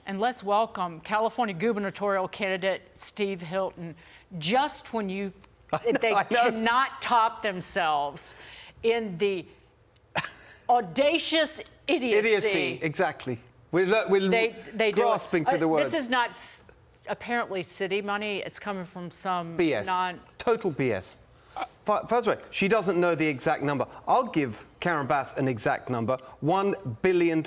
and let's welcome California gubernatorial candidate Steve Hilton. Just when they cannot top themselves in the audacious idiocy. Exactly. We're grasping for the words. This is not apparently city money. It's coming from some BS. Total BS. First of all, she doesn't know the exact number. I'll give Karen Bass an exact number: $1 billion.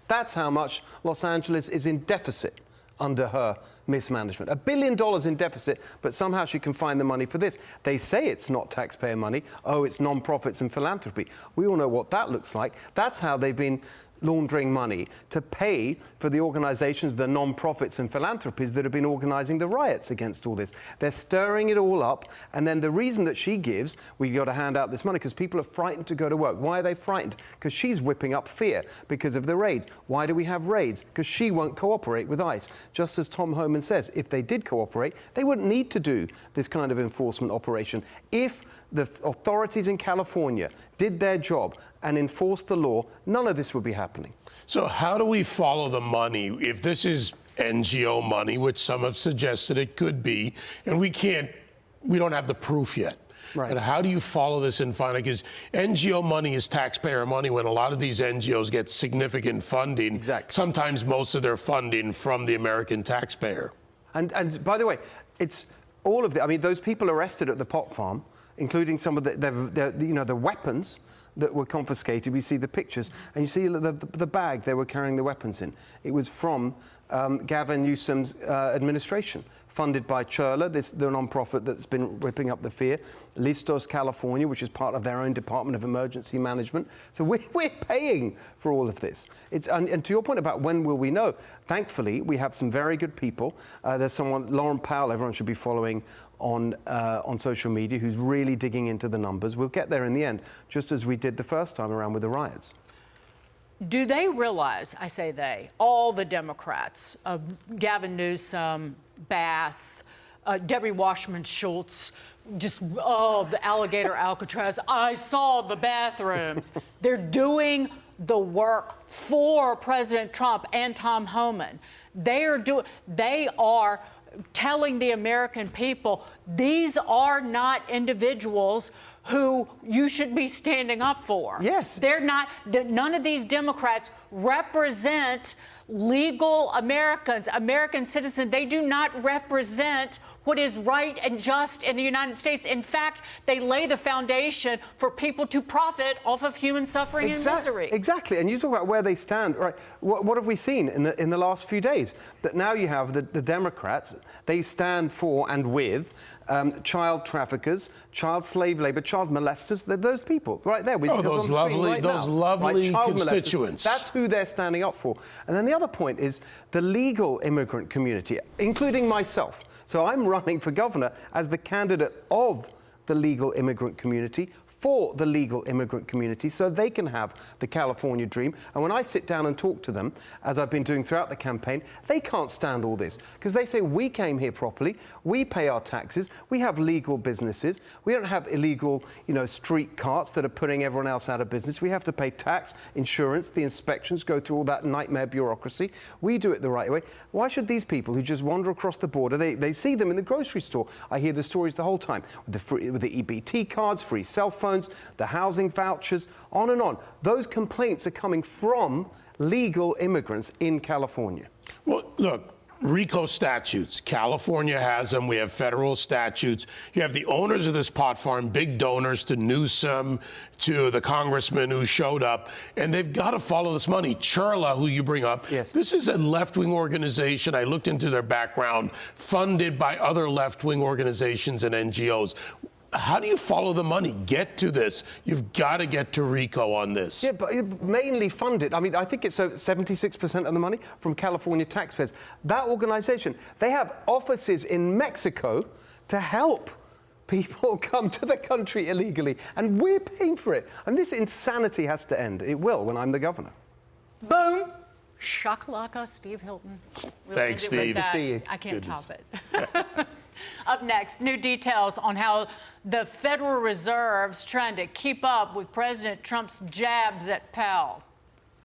That's how much Los Angeles is in deficit under her mismanagement. $1 billion in deficit, but somehow she can find the money for this. They say it's not taxpayer money. Oh, it's non-profits and philanthropy. We all know what that looks like. That's how they've been laundering money to pay for the organizations, the non-profits and philanthropies that have been organizing the riots against all this. They're stirring it all up, and then the reason that she gives, we got to hand out this money because people are frightened to go to work. Why are they frightened? Because she's whipping up fear because of the raids. Why do we have raids? Because she won't cooperate with ICE. Just as Tom Homan says, if they did cooperate, they wouldn't need to do this kind of enforcement operation. If the authorities in California did their job and enforced the law, none of this would be happening. So how do we follow the money if this is NGO money, which some have suggested it could be, and we don't have the proof yet? Right. And how do you follow this and find it? Because NGO money is taxpayer money when a lot of these NGOs get significant funding. Exactly. Sometimes most of their funding from the American taxpayer. And by the way, it's all of the, I mean, those people arrested at the pot farm, including some of the weapons that were confiscated. We see the pictures, and you see the bag they were carrying the weapons in. It was from Gavin Newsom's administration, funded by Churla, the non-profit that's been whipping up the fear, Listos California, which is part of their own Department of Emergency Management. So we're paying for all of this. And to your point about when will we know, thankfully, we have some very good people. There's someone, Lauren Powell, everyone should be following on social media, who's really digging into the numbers. We'll get there in the end, just as we did the first time around with the riots. Do they realize, I say they, all the Democrats, Gavin Newsom, Bass, Debbie Wasserman Schultz, the alligator Alcatraz, I saw the bathrooms. They're doing the work for President Trump and Tom Homan. They are telling the American people, these are not individuals who you should be standing up for. Yes. They're not, none of these Democrats represent legal Americans, American citizens. They do not represent what is right and just in the United States. In fact, they lay the foundation for people to profit off of human suffering and misery. Exactly. And you talk about where they stand. Right? What have we seen in the last few days? That now you have the Democrats, they stand for and with child traffickers, child slave labor, child molesters. Those people right there. Those lovely constituents. That's who they're standing up for. And then the other point is the legal immigrant community, including myself. So I'm running for governor as the candidate of the legal immigrant community, for the legal immigrant community, so they can have the California dream. And when I sit down and talk to them, as I've been doing throughout the campaign, they can't stand all this, because they say, we came here properly, we pay our taxes, we have legal businesses, we don't have illegal, street carts that are putting everyone else out of business. We have to pay tax, insurance, the inspections, go through all that nightmare bureaucracy. We do it the right way. Why should these people who just wander across the border, they see them in the grocery store. I hear the stories the whole time, with the EBT cards, free cell phones, the housing vouchers, on and on. Those complaints are coming from legal immigrants in California. Well, look, RICO statutes. California has them. We have federal statutes. You have the owners of this pot farm, big donors to Newsom, to the congressman who showed up, and they've got to follow this money. Churla, who you bring up, yes. This is a left-wing organization. I looked into their background, funded by other left-wing organizations and NGOs. How do you follow the money? Get to this. You've got to get to RICO on this. Yeah, but mainly funded. I mean, I think it's 76% of the money from California taxpayers. That organization, they have offices in Mexico to help people come to the country illegally, and we're paying for it. And this insanity has to end. It will when I'm the governor. Boom. Shakalaka, Steve Hilton. We'll Thanks, Steve. Good to see you. I can't top it. Up next, new details on how the Federal Reserve's trying to keep up with President Trump's jabs at Powell.